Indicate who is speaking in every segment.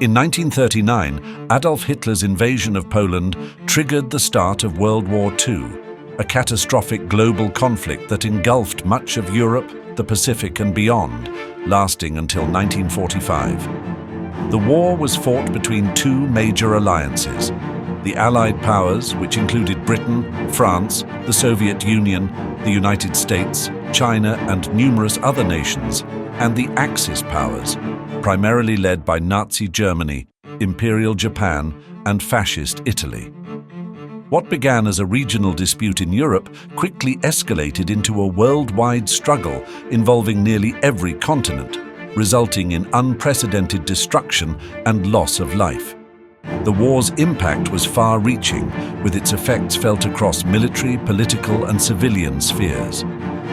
Speaker 1: In 1939, Adolf Hitler's invasion of Poland triggered the start of World War II, a catastrophic global conflict that engulfed much of Europe, the Pacific and beyond, lasting until 1945. The war was fought between two major alliances: the Allied powers, which included Britain, France, the Soviet Union, the United States, China, and numerous other nations, and the Axis powers, primarily led by Nazi Germany, Imperial Japan, and Fascist Italy. What began as a regional dispute in Europe quickly escalated into a worldwide struggle involving nearly every continent, resulting in unprecedented destruction and loss of life. The war's impact was far-reaching, with its effects felt across military, political, and civilian spheres.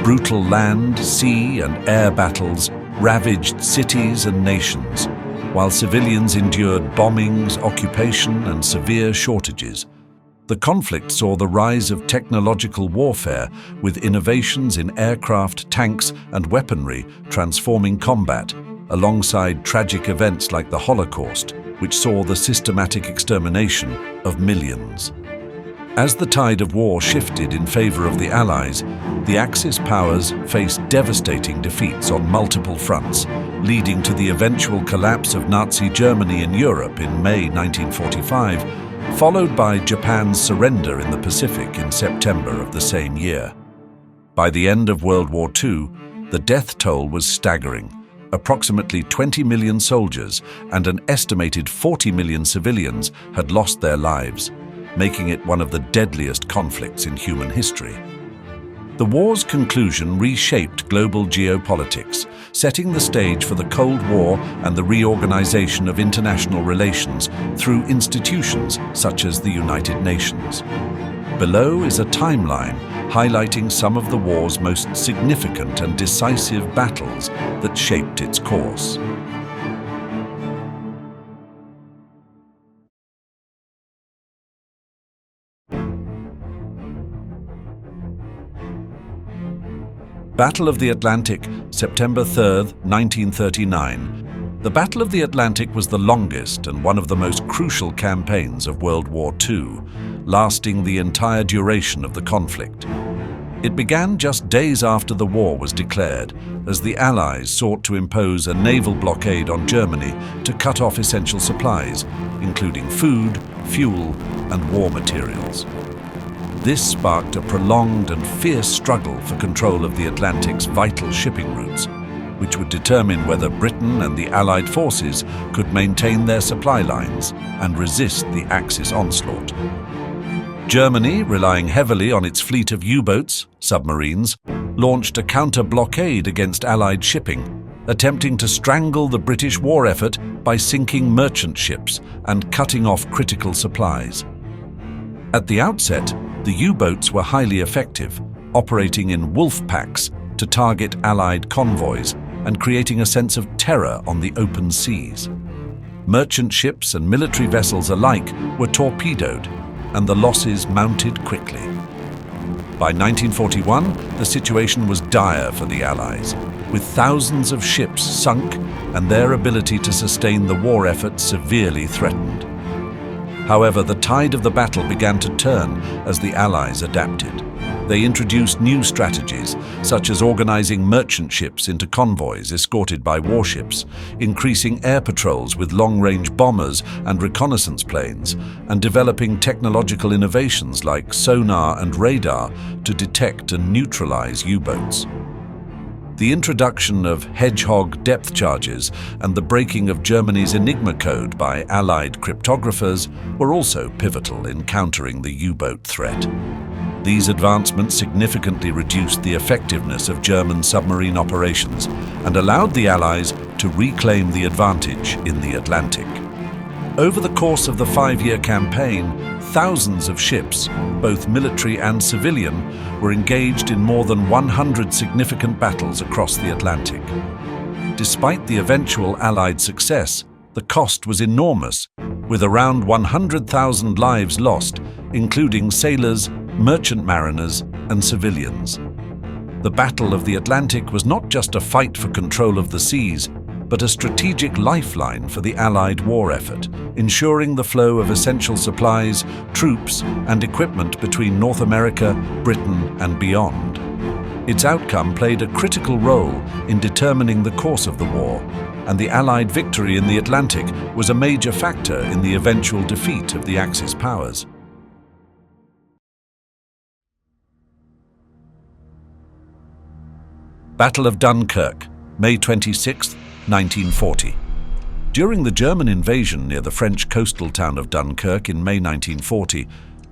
Speaker 1: Brutal land, sea, and air battles ravaged cities and nations, while civilians endured bombings, occupation, and severe shortages. The conflict saw the rise of technological warfare, with innovations in aircraft, tanks, and weaponry transforming combat, alongside tragic events like the Holocaust, which saw the systematic extermination of millions. As the tide of war shifted in favor of the Allies, the Axis powers faced devastating defeats on multiple fronts, leading to the eventual collapse of Nazi Germany in Europe in May 1945, followed by Japan's surrender in the Pacific in September of the same year. By the end of World War II, the death toll was staggering. Approximately 20 million soldiers and an estimated 40 million civilians had lost their lives, making it one of the deadliest conflicts in human history. The war's conclusion reshaped global geopolitics, setting the stage for the Cold War and the reorganization of international relations through institutions such as the United Nations. Below is a timeline highlighting some of the war's most significant and decisive battles that shaped its course. Battle of the Atlantic, September 3, 1939. The Battle of the Atlantic was the longest and one of the most crucial campaigns of World War II, lasting the entire duration of the conflict. It began just days after the war was declared, as the Allies sought to impose a naval blockade on Germany to cut off essential supplies, including food, fuel, and war materials. This sparked a prolonged and fierce struggle for control of the Atlantic's vital shipping routes, which would determine whether Britain and the Allied forces could maintain their supply lines and resist the Axis onslaught. Germany, relying heavily on its fleet of U-boats, submarines, launched a counter-blockade against Allied shipping, attempting to strangle the British war effort by sinking merchant ships and cutting off critical supplies. At the outset, the U-boats were highly effective, operating in wolf packs to target Allied convoys and creating a sense of terror on the open seas. Merchant ships and military vessels alike were torpedoed, and the losses mounted quickly. By 1941, the situation was dire for the Allies, with thousands of ships sunk and their ability to sustain the war effort severely threatened. However, the tide of the battle began to turn as the Allies adapted. They introduced new strategies, such as organizing merchant ships into convoys escorted by warships, increasing air patrols with long-range bombers and reconnaissance planes, and developing technological innovations like sonar and radar to detect and neutralize U-boats. The introduction of hedgehog depth charges and the breaking of Germany's Enigma code by Allied cryptographers were also pivotal in countering the U-boat threat. These advancements significantly reduced the effectiveness of German submarine operations and allowed the Allies to reclaim the advantage in the Atlantic. Over the course of the 5-year campaign, thousands of ships, both military and civilian, were engaged in more than 100 significant battles across the Atlantic. Despite the eventual Allied success, the cost was enormous, with around 100,000 lives lost, including sailors, merchant mariners, and civilians. The Battle of the Atlantic was not just a fight for control of the seas, but a strategic lifeline for the Allied war effort, ensuring the flow of essential supplies, troops, and equipment between North America, Britain, and beyond. Its outcome played a critical role in determining the course of the war, and the Allied victory in the Atlantic was a major factor in the eventual defeat of the Axis powers. Battle of Dunkirk, May 26, 1940. During the German invasion near the French coastal town of Dunkirk in May 1940,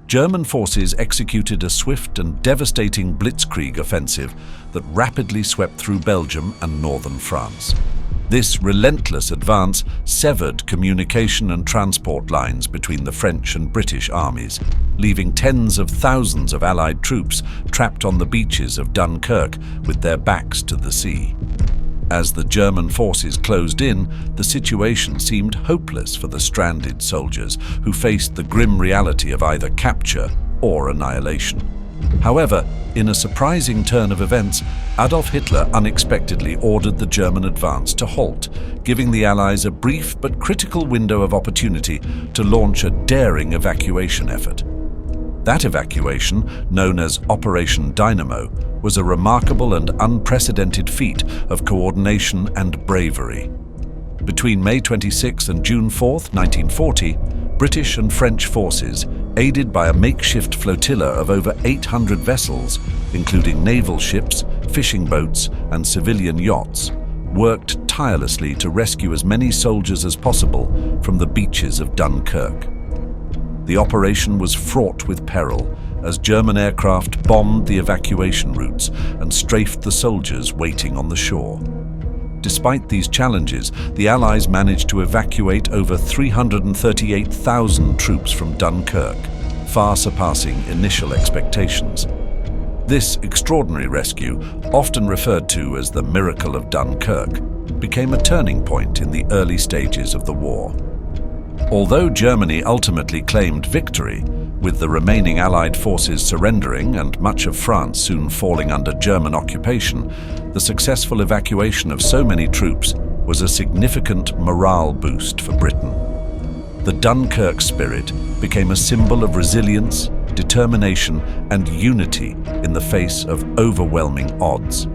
Speaker 1: German forces executed a swift and devastating blitzkrieg offensive that rapidly swept through Belgium and northern France. This relentless advance severed communication and transport lines between the French and British armies, leaving tens of thousands of Allied troops trapped on the beaches of Dunkirk with their backs to the sea. As the German forces closed in, the situation seemed hopeless for the stranded soldiers who faced the grim reality of either capture or annihilation. However, in a surprising turn of events, Adolf Hitler unexpectedly ordered the German advance to halt, giving the Allies a brief but critical window of opportunity to launch a daring evacuation effort. That evacuation, known as Operation Dynamo, was a remarkable and unprecedented feat of coordination and bravery. Between May 26 and June 4, 1940, British and French forces, aided by a makeshift flotilla of over 800 vessels, including naval ships, fishing boats, and civilian yachts, worked tirelessly to rescue as many soldiers as possible from the beaches of Dunkirk. The operation was fraught with peril as German aircraft bombed the evacuation routes and strafed the soldiers waiting on the shore. Despite these challenges, the Allies managed to evacuate over 338,000 troops from Dunkirk, far surpassing initial expectations. This extraordinary rescue, often referred to as the Miracle of Dunkirk, became a turning point in the early stages of the war. Although Germany ultimately claimed victory, with the remaining Allied forces surrendering and much of France soon falling under German occupation, the successful evacuation of so many troops was a significant morale boost for Britain. The Dunkirk spirit became a symbol of resilience, determination, and unity in the face of overwhelming odds.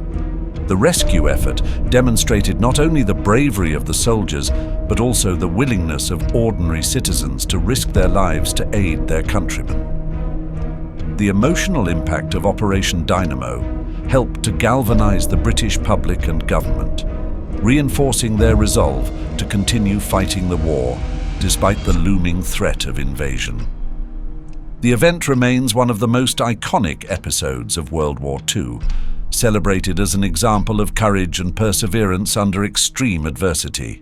Speaker 1: The rescue effort demonstrated not only the bravery of the soldiers, but also the willingness of ordinary citizens to risk their lives to aid their countrymen. The emotional impact of Operation Dynamo helped to galvanize the British public and government, reinforcing their resolve to continue fighting the war despite the looming threat of invasion. The event remains one of the most iconic episodes of World War II, celebrated as an example of courage and perseverance under extreme adversity.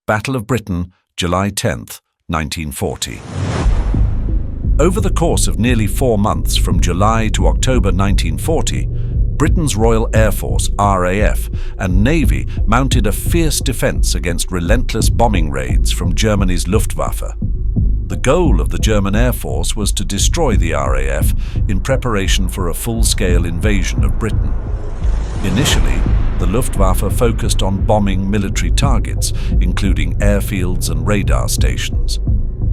Speaker 1: Battle of Britain, July 10, 1940. Over the course of nearly 4 months from July to October 1940, Britain's Royal Air Force, RAF, and Navy mounted a fierce defense against relentless bombing raids from Germany's Luftwaffe. The goal of the German Air Force was to destroy the RAF in preparation for a full-scale invasion of Britain. Initially, the Luftwaffe focused on bombing military targets, including airfields and radar stations.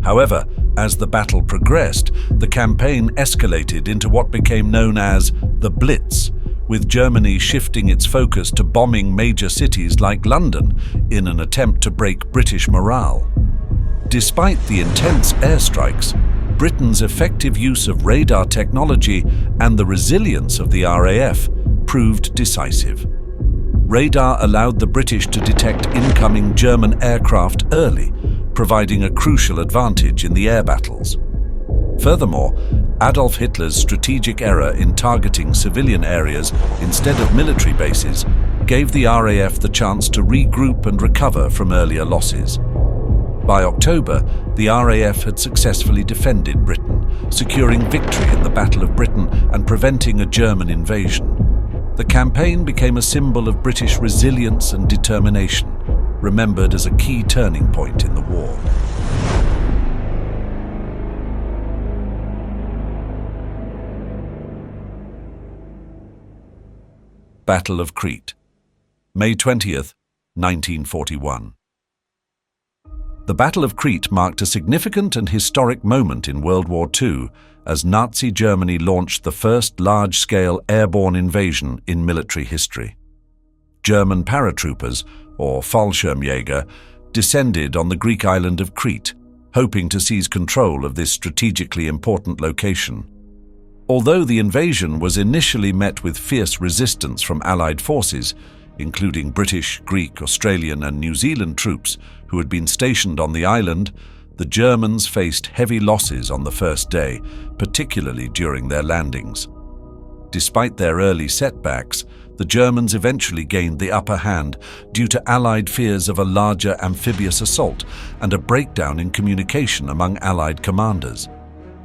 Speaker 1: However, as the battle progressed, the campaign escalated into what became known as the Blitz, with Germany shifting its focus to bombing major cities like London in an attempt to break British morale. Despite the intense airstrikes, Britain's effective use of radar technology and the resilience of the RAF proved decisive. Radar allowed the British to detect incoming German aircraft early, providing a crucial advantage in the air battles. Furthermore, Adolf Hitler's strategic error in targeting civilian areas instead of military bases gave the RAF the chance to regroup and recover from earlier losses. By October, the RAF had successfully defended Britain, securing victory in the Battle of Britain and preventing a German invasion. The campaign became a symbol of British resilience and determination, remembered as a key turning point in the war. Battle of Crete, May 20th, 1941. The Battle of Crete marked a significant and historic moment in World War II as Nazi Germany launched the first large-scale airborne invasion in military history. German paratroopers, or Fallschirmjäger, descended on the Greek island of Crete, hoping to seize control of this strategically important location. Although the invasion was initially met with fierce resistance from Allied forces, including British, Greek, Australian and New Zealand troops who had been stationed on the island, the Germans faced heavy losses on the first day, particularly during their landings. Despite their early setbacks, the Germans eventually gained the upper hand due to Allied fears of a larger amphibious assault and a breakdown in communication among Allied commanders.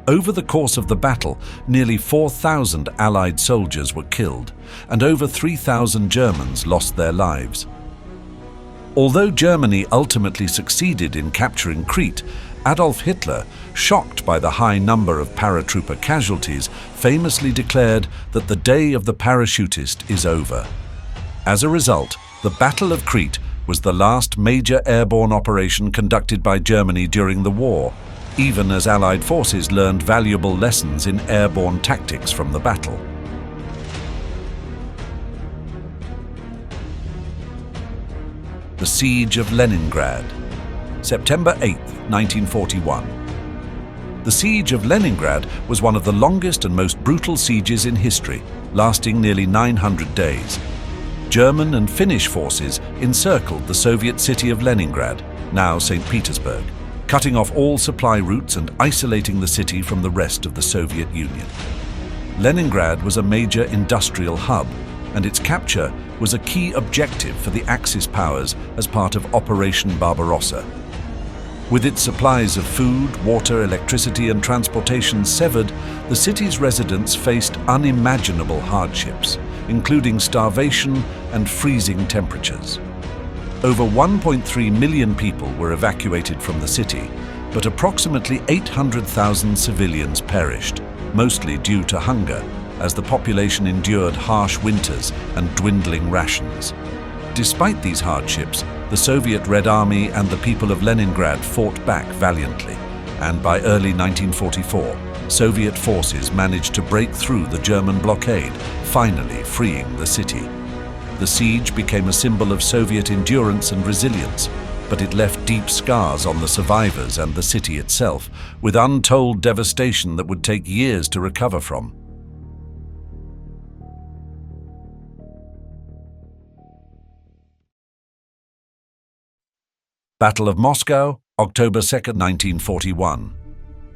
Speaker 1: Over the course of the battle, nearly 4,000 Allied soldiers were killed, and over 3,000 Germans lost their lives. Although Germany ultimately succeeded in capturing Crete, Adolf Hitler, shocked by the high number of paratrooper casualties, famously declared that the day of the parachutist is over. As a result, the Battle of Crete was the last major airborne operation conducted by Germany during the war, even as Allied forces learned valuable lessons in airborne tactics from the battle. The Siege of Leningrad, September 8, 1941. The Siege of Leningrad was one of the longest and most brutal sieges in history, lasting nearly 900 days. German and Finnish forces encircled the Soviet city of Leningrad, now St. Petersburg, cutting off all supply routes and isolating the city from the rest of the Soviet Union. Leningrad was a major industrial hub, and its capture was a key objective for the Axis powers as part of Operation Barbarossa. With its supplies of food, water, electricity and transportation severed, the city's residents faced unimaginable hardships, including starvation and freezing temperatures. Over 1.3 million people were evacuated from the city, but approximately 800,000 civilians perished, mostly due to hunger, as the population endured harsh winters and dwindling rations. Despite these hardships, the Soviet Red Army and the people of Leningrad fought back valiantly, and by early 1944, Soviet forces managed to break through the German blockade, finally freeing the city. The siege became a symbol of Soviet endurance and resilience, but it left deep scars on the survivors and the city itself, with untold devastation that would take years to recover from. Battle of Moscow, October 2, 1941.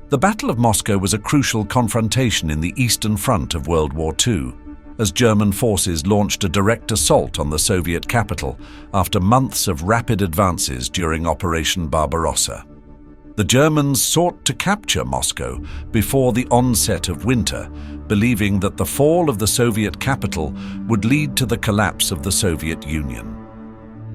Speaker 1: The Battle of Moscow was a crucial confrontation in the Eastern Front of World War II, as German forces launched a direct assault on the Soviet capital after months of rapid advances during Operation Barbarossa. The Germans sought to capture Moscow before the onset of winter, believing that the fall of the Soviet capital would lead to the collapse of the Soviet Union.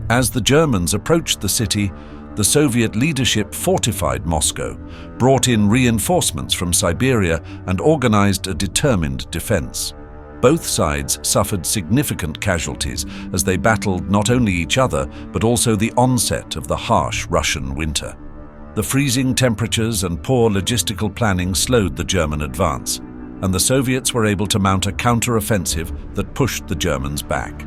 Speaker 1: As the Germans approached the city, the Soviet leadership fortified Moscow, brought in reinforcements from Siberia, and organized a determined defense. Both sides suffered significant casualties as they battled not only each other, but also the onset of the harsh Russian winter. The freezing temperatures and poor logistical planning slowed the German advance, and the Soviets were able to mount a counter-offensive that pushed the Germans back.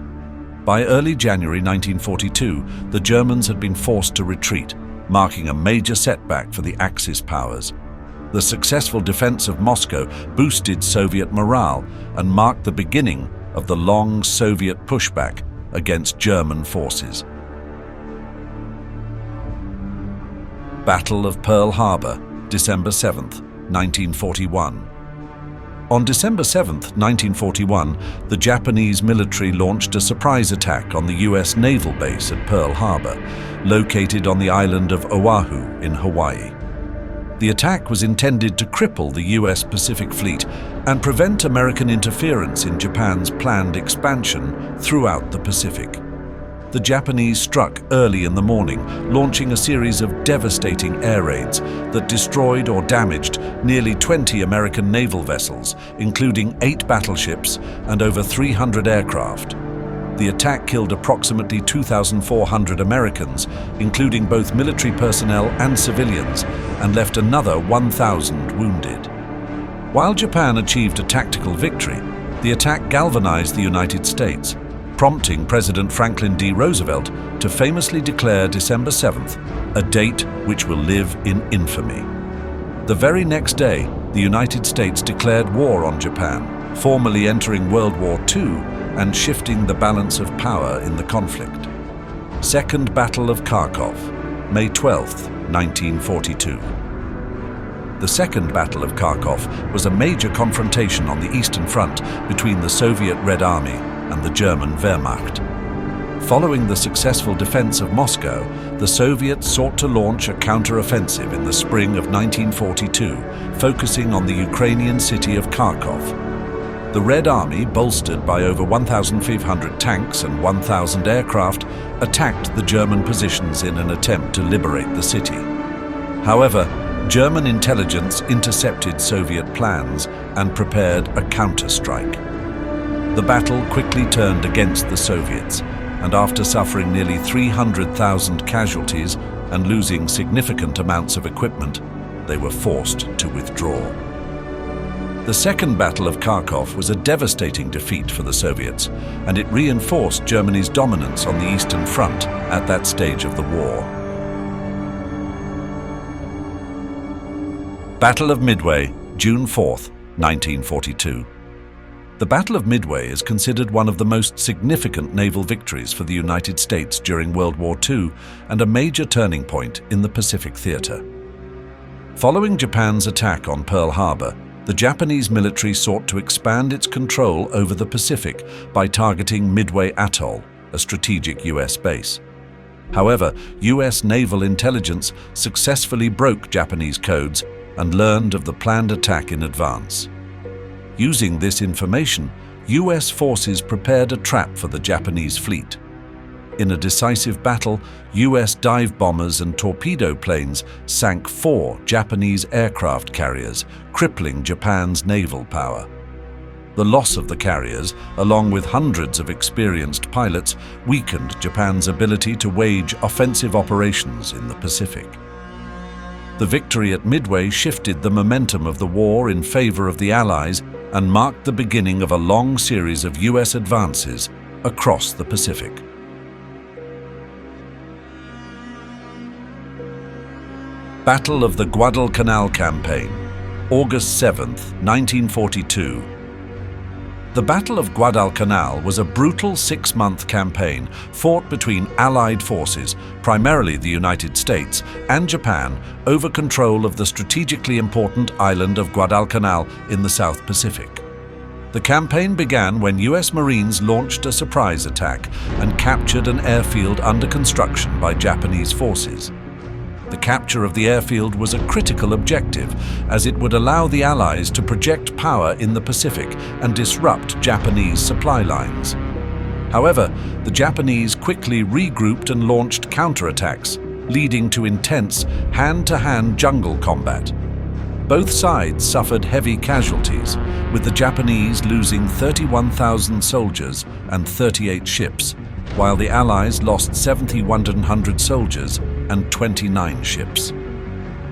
Speaker 1: By early January 1942, the Germans had been forced to retreat, marking a major setback for the Axis powers. The successful defense of Moscow boosted Soviet morale and marked the beginning of the long Soviet pushback against German forces. Battle of Pearl Harbor, December 7, 1941. On December 7, 1941, the Japanese military launched a surprise attack on the US naval base at Pearl Harbor, located on the island of Oahu in Hawaii. The attack was intended to cripple the US Pacific Fleet and prevent American interference in Japan's planned expansion throughout the Pacific. The Japanese struck early in the morning, launching a series of devastating air raids that destroyed or damaged nearly 20 American naval vessels, including 8 battleships and over 300 aircraft. The attack killed approximately 2,400 Americans, including both military personnel and civilians, and left another 1,000 wounded. While Japan achieved a tactical victory, the attack galvanized the United States, prompting President Franklin D. Roosevelt to famously declare December 7th, a date which will live in infamy. The very next day, the United States declared war on Japan, formally entering World War II and shifting the balance of power in the conflict. Second Battle of Kharkov, May 12, 1942. The Second Battle of Kharkov was a major confrontation on the Eastern Front between the Soviet Red Army and the German Wehrmacht. Following the successful defense of Moscow, the Soviets sought to launch a counter-offensive in the spring of 1942, focusing on the Ukrainian city of Kharkov. The Red Army, bolstered by over 1,500 tanks and 1,000 aircraft, attacked the German positions in an attempt to liberate the city. However, German intelligence intercepted Soviet plans and prepared a counterstrike. The battle quickly turned against the Soviets, and after suffering nearly 300,000 casualties and losing significant amounts of equipment, they were forced to withdraw. The Second Battle of Kharkov was a devastating defeat for the Soviets, and it reinforced Germany's dominance on the Eastern Front at that stage of the war. Battle of Midway, June 4, 1942. The Battle of Midway is considered one of the most significant naval victories for the United States during World War II and a major turning point in the Pacific theater. Following Japan's attack on Pearl Harbor, the Japanese military sought to expand its control over the Pacific by targeting Midway Atoll, a strategic US base. However, US naval intelligence successfully broke Japanese codes and learned of the planned attack in advance. Using this information, US forces prepared a trap for the Japanese fleet. In a decisive battle, US dive bombers and torpedo planes sank 4 Japanese aircraft carriers, crippling Japan's naval power. The loss of the carriers, along with hundreds of experienced pilots, weakened Japan's ability to wage offensive operations in the Pacific. The victory at Midway shifted the momentum of the war in favor of the Allies and marked the beginning of a long series of US advances across the Pacific. Battle of the Guadalcanal Campaign, August 7, 1942. The Battle of Guadalcanal was a brutal 6-month campaign fought between Allied forces, primarily the United States, and Japan over control of the strategically important island of Guadalcanal in the South Pacific. The campaign began when US Marines launched a surprise attack and captured an airfield under construction by Japanese forces. The capture of the airfield was a critical objective, as it would allow the Allies to project power in the Pacific and disrupt Japanese supply lines. However, the Japanese quickly regrouped and launched counterattacks, leading to intense hand-to-hand jungle combat. Both sides suffered heavy casualties, with the Japanese losing 31,000 soldiers and 38 ships, while the Allies lost 7,100 soldiers and 29 ships.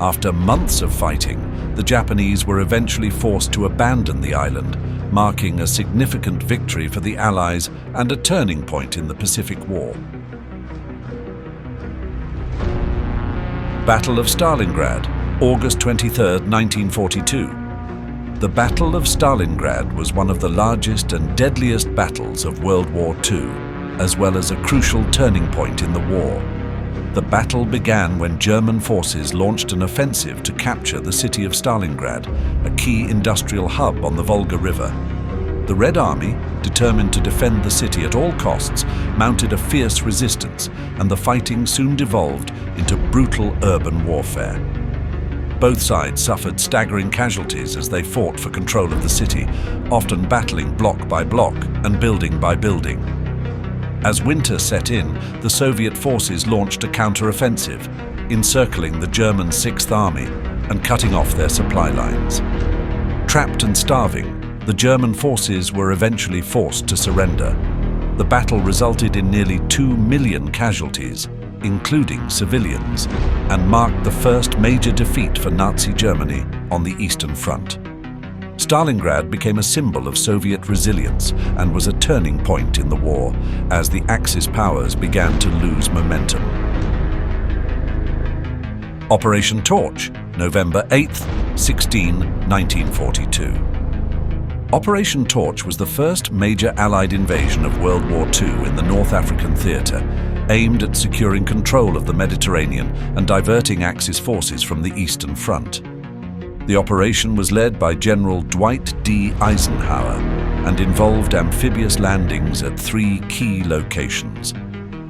Speaker 1: After months of fighting, the Japanese were eventually forced to abandon the island, marking a significant victory for the Allies and a turning point in the Pacific War. Battle of Stalingrad, August 23, 1942. The Battle of Stalingrad was one of the largest and deadliest battles of World War II, as well as a crucial turning point in the war. The battle began when German forces launched an offensive to capture the city of Stalingrad, a key industrial hub on the Volga River. The Red Army, determined to defend the city at all costs, mounted a fierce resistance, and the fighting soon devolved into brutal urban warfare. Both sides suffered staggering casualties as they fought for control of the city, often battling block by block and building by building. As winter set in, the Soviet forces launched a counter-offensive, encircling the German Sixth Army and cutting off their supply lines. Trapped and starving, the German forces were eventually forced to surrender. The battle resulted in nearly 2 million casualties, including civilians, and marked the first major defeat for Nazi Germany on the Eastern Front. Stalingrad became a symbol of Soviet resilience and was a turning point in the war as the Axis powers began to lose momentum. Operation Torch, November 8, 1942. Operation Torch was the first major Allied invasion of World War II in the North African theatre, aimed at securing control of the Mediterranean and diverting Axis forces from the Eastern Front. The operation was led by General Dwight D. Eisenhower and involved amphibious landings at 3 key locations: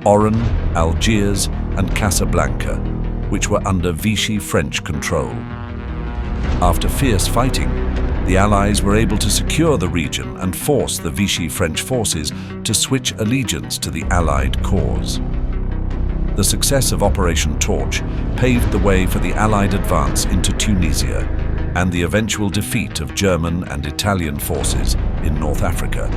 Speaker 1: Oran, Algiers, and Casablanca, which were under Vichy French control. After fierce fighting, the Allies were able to secure the region and force the Vichy French forces to switch allegiance to the Allied cause. The success of Operation Torch paved the way for the Allied advance into Tunisia and the eventual defeat of German and Italian forces in North Africa.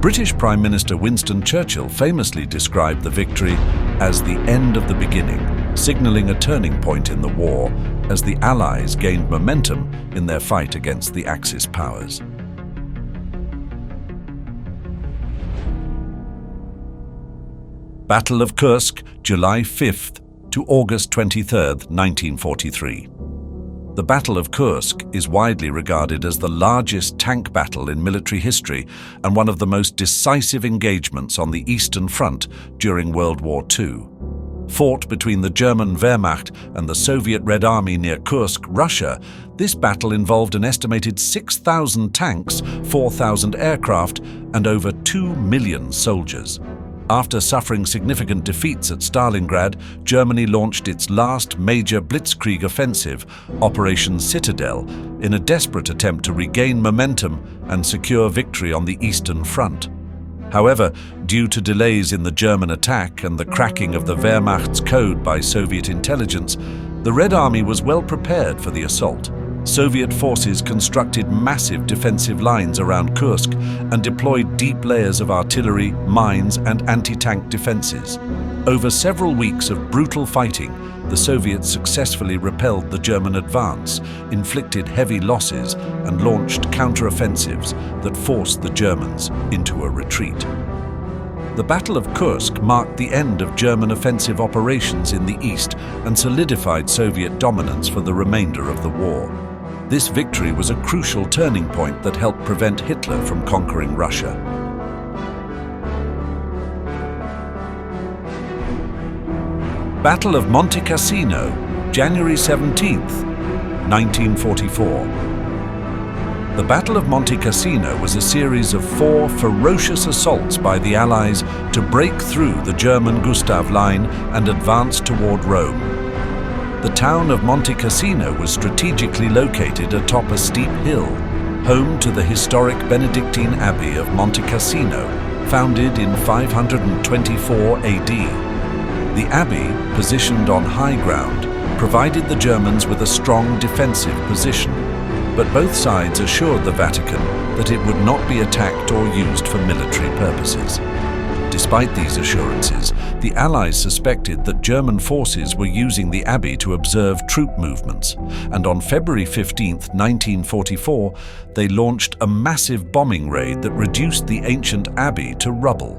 Speaker 1: British Prime Minister Winston Churchill famously described the victory as the end of the beginning, signaling a turning point in the war as the Allies gained momentum in their fight against the Axis powers. Battle of Kursk, July 5th to August 23rd, 1943. The Battle of Kursk is widely regarded as the largest tank battle in military history and one of the most decisive engagements on the Eastern Front during World War II. Fought between the German Wehrmacht and the Soviet Red Army near Kursk, Russia, this battle involved an estimated 6,000 tanks, 4,000 aircraft, and over 2 million soldiers. After suffering significant defeats at Stalingrad, Germany launched its last major blitzkrieg offensive, Operation Citadel, in a desperate attempt to regain momentum and secure victory on the Eastern Front. However, due to delays in the German attack and the cracking of the Wehrmacht's code by Soviet intelligence, the Red Army was well prepared for the assault. Soviet forces constructed massive defensive lines around Kursk and deployed deep layers of artillery, mines, and anti-tank defenses. Over several weeks of brutal fighting, the Soviets successfully repelled the German advance, inflicted heavy losses, and launched counteroffensives that forced the Germans into a retreat. The Battle of Kursk marked the end of German offensive operations in the east and solidified Soviet dominance for the remainder of the war. This victory was a crucial turning point that helped prevent Hitler from conquering Russia. Battle of Monte Cassino, January 17th, 1944. The Battle of Monte Cassino was a series of 4 ferocious assaults by the Allies to break through the German Gustav Line and advance toward Rome. The town of Monte Cassino was strategically located atop a steep hill, home to the historic Benedictine Abbey of Monte Cassino, founded in 524 AD. The abbey, positioned on high ground, provided the Germans with a strong defensive position, but both sides assured the Vatican that it would not be attacked or used for military purposes. Despite these assurances, the Allies suspected that German forces were using the abbey to observe troop movements, and on February 15, 1944, they launched a massive bombing raid that reduced the ancient abbey to rubble.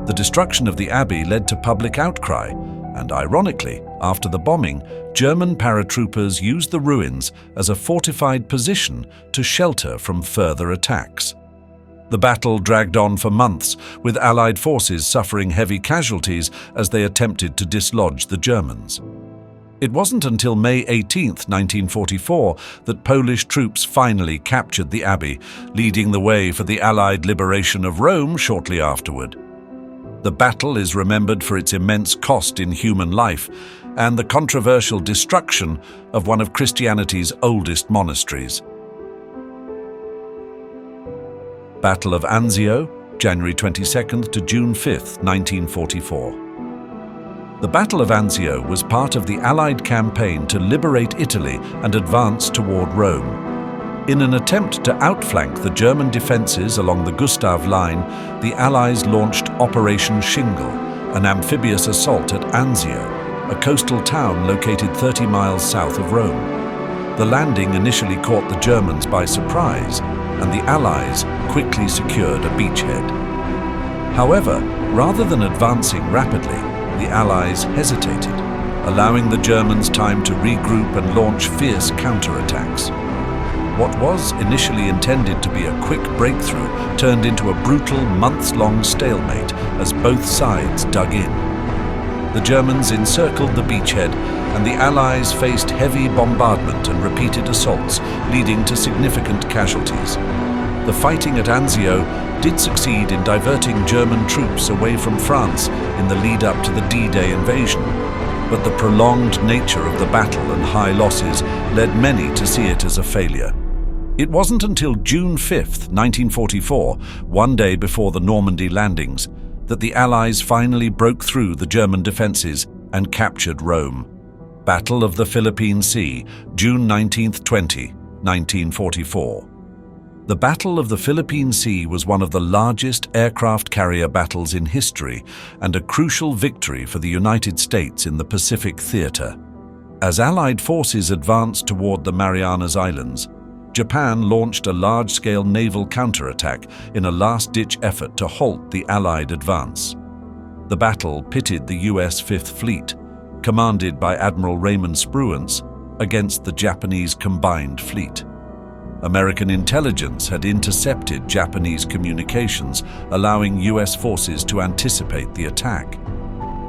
Speaker 1: The destruction of the abbey led to public outcry, and ironically, after the bombing, German paratroopers used the ruins as a fortified position to shelter from further attacks. The battle dragged on for months, with Allied forces suffering heavy casualties as they attempted to dislodge the Germans. It wasn't until May 18, 1944, that Polish troops finally captured the abbey, leading the way for the Allied liberation of Rome shortly afterward. The battle is remembered for its immense cost in human life and the controversial destruction of one of Christianity's oldest monasteries. Battle of Anzio, January 22nd to June 5th, 1944. The Battle of Anzio was part of the Allied campaign to liberate Italy and advance toward Rome. In an attempt to outflank the German defences along the Gustav Line, the Allies launched Operation Shingle, an amphibious assault at Anzio, a coastal town located 30 miles south of Rome. The landing initially caught the Germans by surprise, and the Allies quickly secured a beachhead. However, rather than advancing rapidly, the Allies hesitated, allowing the Germans time to regroup and launch fierce counterattacks. What was initially intended to be a quick breakthrough turned into a brutal months-long stalemate as both sides dug in. The Germans encircled the beachhead, and the Allies faced heavy bombardment and repeated assaults, leading to significant casualties. The fighting at Anzio did succeed in diverting German troops away from France in the lead-up to the D-Day invasion, but the prolonged nature of the battle and high losses led many to see it as a failure. It wasn't until June 5, 1944, one day before the Normandy landings, that the Allies finally broke through the German defences and captured Rome. Battle of the Philippine Sea, June 19–20, 1944. The Battle of the Philippine Sea was one of the largest aircraft carrier battles in history and a crucial victory for the United States in the Pacific theatre. As Allied forces advanced toward the Marianas Islands, Japan launched a large-scale naval counterattack in a last-ditch effort to halt the Allied advance. The battle pitted the U.S. Fifth Fleet, commanded by Admiral Raymond Spruance, against the Japanese combined fleet. American intelligence had intercepted Japanese communications, allowing U.S. forces to anticipate the attack.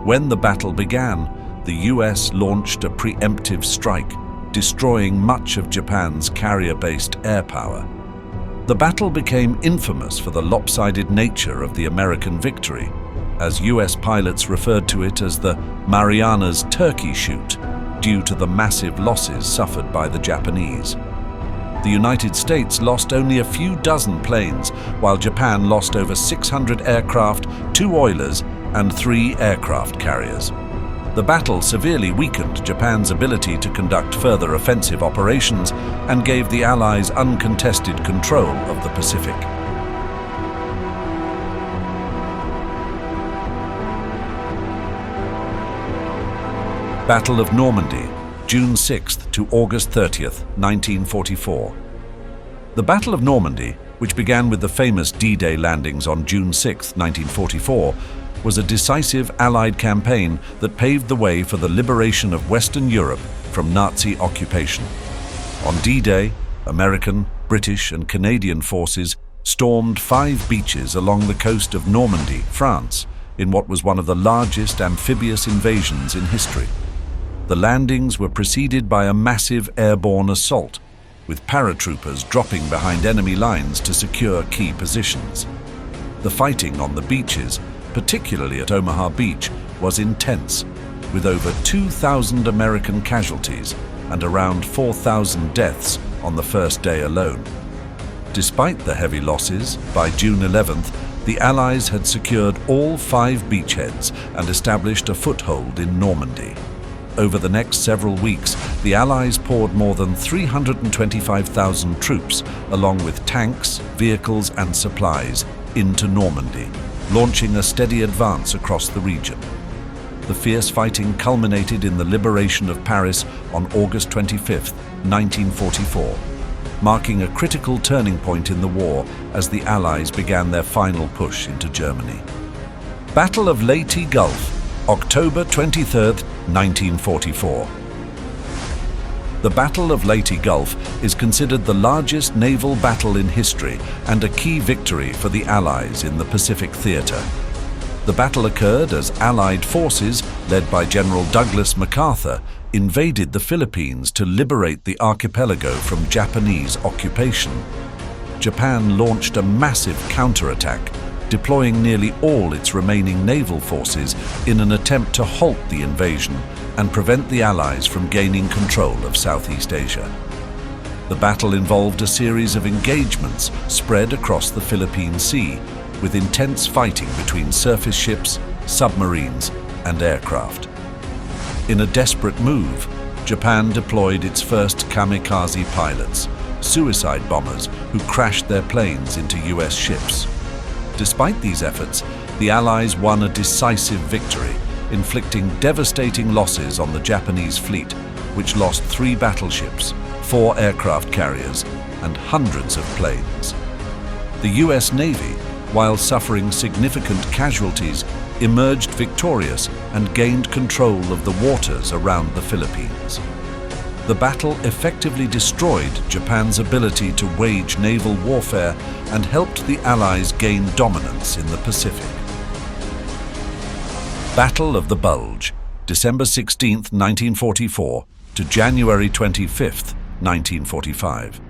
Speaker 1: When the battle began, the U.S. launched a preemptive strike, destroying much of Japan's carrier-based air power. The battle became infamous for the lopsided nature of the American victory, as U.S. pilots referred to it as the Marianas Turkey Shoot, due to the massive losses suffered by the Japanese. The United States lost only a few dozen planes, while Japan lost over 600 aircraft, 2 oilers, and 3 aircraft carriers. The battle severely weakened Japan's ability to conduct further offensive operations and gave the Allies uncontested control of the Pacific. Battle of Normandy, June 6th to August 30th, 1944. The Battle of Normandy, which began with the famous D-Day landings on June 6, 1944, was a decisive Allied campaign that paved the way for the liberation of Western Europe from Nazi occupation. On D-Day, American, British, and Canadian forces stormed 5 beaches along the coast of Normandy, France, in what was one of the largest amphibious invasions in history. The landings were preceded by a massive airborne assault, with paratroopers dropping behind enemy lines to secure key positions. The fighting on the beaches, particularly at Omaha Beach, was intense, with over 2,000 American casualties and around 4,000 deaths on the first day alone. Despite the heavy losses, by June 11th, the Allies had secured all 5 beachheads and established a foothold in Normandy. Over the next several weeks, the Allies poured more than 325,000 troops, along with tanks, vehicles, and supplies, into Normandy, launching a steady advance across the region. The fierce fighting culminated in the liberation of Paris on August 25, 1944, marking a critical turning point in the war as the Allies began their final push into Germany. Battle of Leyte Gulf, October 23, 1944. The Battle of Leyte Gulf is considered the largest naval battle in history and a key victory for the Allies in the Pacific theatre. The battle occurred as Allied forces, led by General Douglas MacArthur, invaded the Philippines to liberate the archipelago from Japanese occupation. Japan launched a massive counterattack, deploying nearly all its remaining naval forces in an attempt to halt the invasion and prevent the Allies from gaining control of Southeast Asia. The battle involved a series of engagements spread across the Philippine Sea, with intense fighting between surface ships, submarines, and aircraft. In a desperate move, Japan deployed its first kamikaze pilots, suicide bombers who crashed their planes into US ships. Despite these efforts, the Allies won a decisive victory, inflicting devastating losses on the Japanese fleet, which lost 3 battleships, 4 aircraft carriers, and hundreds of planes. The US Navy, while suffering significant casualties, emerged victorious and gained control of the waters around the Philippines. The battle effectively destroyed Japan's ability to wage naval warfare and helped the Allies gain dominance in the Pacific. Battle of the Bulge, December 16, 1944 to January 25, 1945.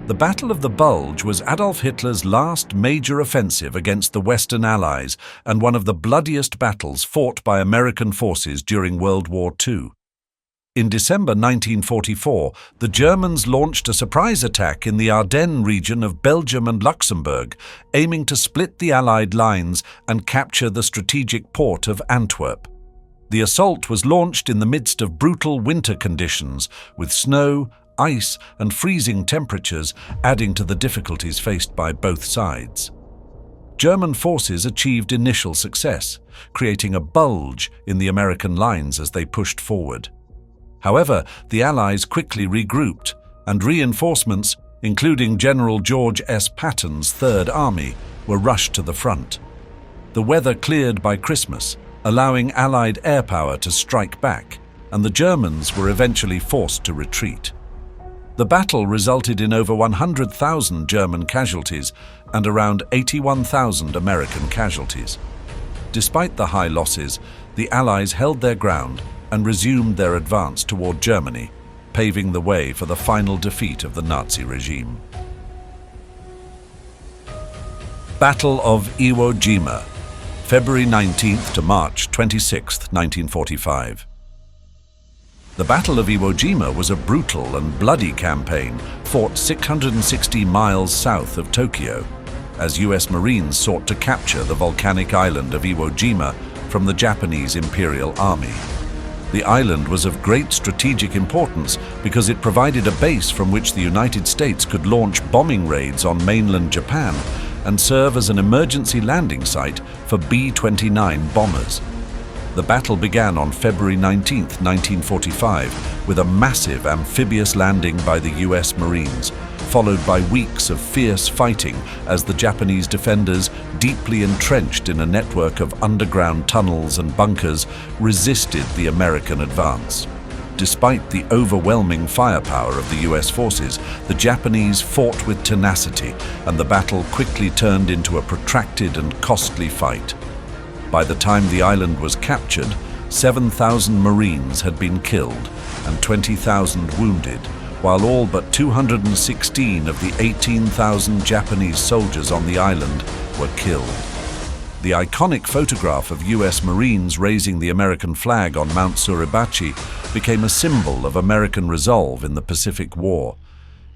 Speaker 1: The Battle of the Bulge was Adolf Hitler's last major offensive against the Western Allies and one of the bloodiest battles fought by American forces during World War II. In December 1944, the Germans launched a surprise attack in the Ardennes region of Belgium and Luxembourg, aiming to split the Allied lines and capture the strategic port of Antwerp. The assault was launched in the midst of brutal winter conditions, with snow, ice, and freezing temperatures adding to the difficulties faced by both sides. German forces achieved initial success, creating a bulge in the American lines as they pushed forward. However, the Allies quickly regrouped, and reinforcements, including General George S. Patton's Third Army, were rushed to the front. The weather cleared by Christmas, allowing Allied air power to strike back, and the Germans were eventually forced to retreat. The battle resulted in over 100,000 German casualties and around 81,000 American casualties. Despite the high losses, the Allies held their ground and resumed their advance toward Germany, paving the way for the final defeat of the Nazi regime. Battle of Iwo Jima, February 19th to March 26, 1945. The Battle of Iwo Jima was a brutal and bloody campaign fought 660 miles south of Tokyo, as US Marines sought to capture the volcanic island of Iwo Jima from the Japanese Imperial Army. The island was of great strategic importance because it provided a base from which the United States could launch bombing raids on mainland Japan and serve as an emergency landing site for B-29 bombers. The battle began on February 19, 1945, with a massive amphibious landing by the US Marines, followed by weeks of fierce fighting as the Japanese defenders, deeply entrenched in a network of underground tunnels and bunkers, resisted the American advance. Despite the overwhelming firepower of the US forces, the Japanese fought with tenacity, and the battle quickly turned into a protracted and costly fight. By the time the island was captured, 7,000 Marines had been killed and 20,000 wounded, while all but 216 of the 18,000 Japanese soldiers on the island were killed. The iconic photograph of US Marines raising the American flag on Mount Suribachi became a symbol of American resolve in the Pacific War.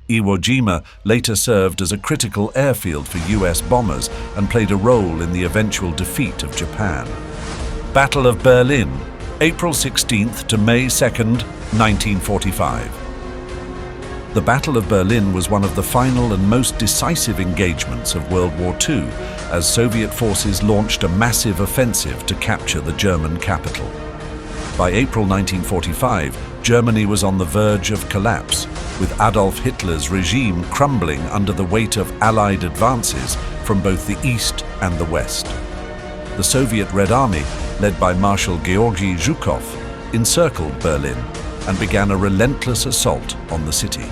Speaker 1: Iwo Jima later served as a critical airfield for US bombers and played a role in the eventual defeat of Japan. Battle of Berlin, April 16th to May 2nd, 1945. The Battle of Berlin was one of the final and most decisive engagements of World War II, as Soviet forces launched a massive offensive to capture the German capital. By April 1945, Germany was on the verge of collapse, with Adolf Hitler's regime crumbling under the weight of Allied advances from both the East and the West. The Soviet Red Army, led by Marshal Georgy Zhukov, encircled Berlin and began a relentless assault on the city.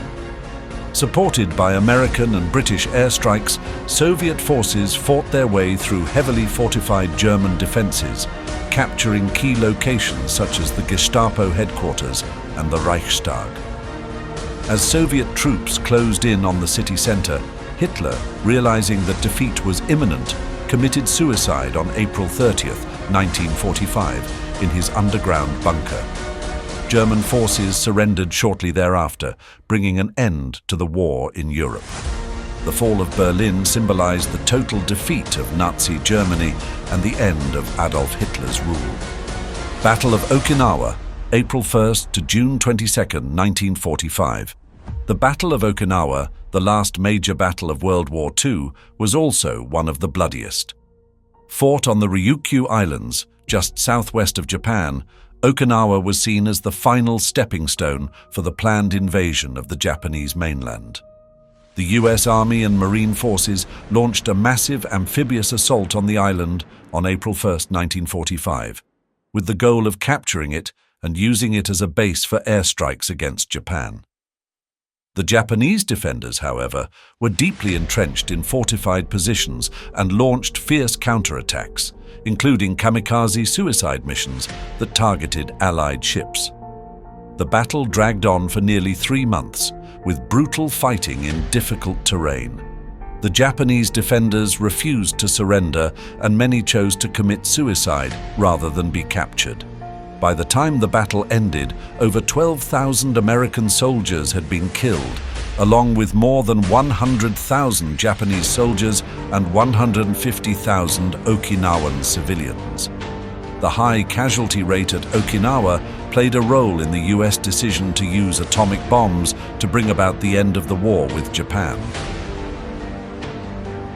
Speaker 1: Supported by American and British airstrikes, Soviet forces fought their way through heavily fortified German defenses, capturing key locations such as the Gestapo headquarters and the Reichstag. As Soviet troops closed in on the city center, Hitler, realizing that defeat was imminent, committed suicide on April 30th, 1945, in his underground bunker. German forces surrendered shortly thereafter, bringing an end to the war in Europe. The fall of Berlin symbolized the total defeat of Nazi Germany and the end of Adolf Hitler's rule. Battle of Okinawa, April 1st to June 22nd, 1945. The Battle of Okinawa, the last major battle of World War II, was also one of the bloodiest. Fought on the Ryukyu Islands, just southwest of Japan, Okinawa was seen as the final stepping stone for the planned invasion of the Japanese mainland. The US Army and Marine forces launched a massive amphibious assault on the island on April 1, 1945, with the goal of capturing it and using it as a base for airstrikes against Japan. The Japanese defenders, however, were deeply entrenched in fortified positions and launched fierce counterattacks, including kamikaze suicide missions that targeted Allied ships. The battle dragged on for nearly 3 months, with brutal fighting in difficult terrain. The Japanese defenders refused to surrender, and many chose to commit suicide rather than be captured. By the time the battle ended, over 12,000 American soldiers had been killed, along with more than 100,000 Japanese soldiers and 150,000 Okinawan civilians. The high casualty rate at Okinawa played a role in the US decision to use atomic bombs to bring about the end of the war with Japan.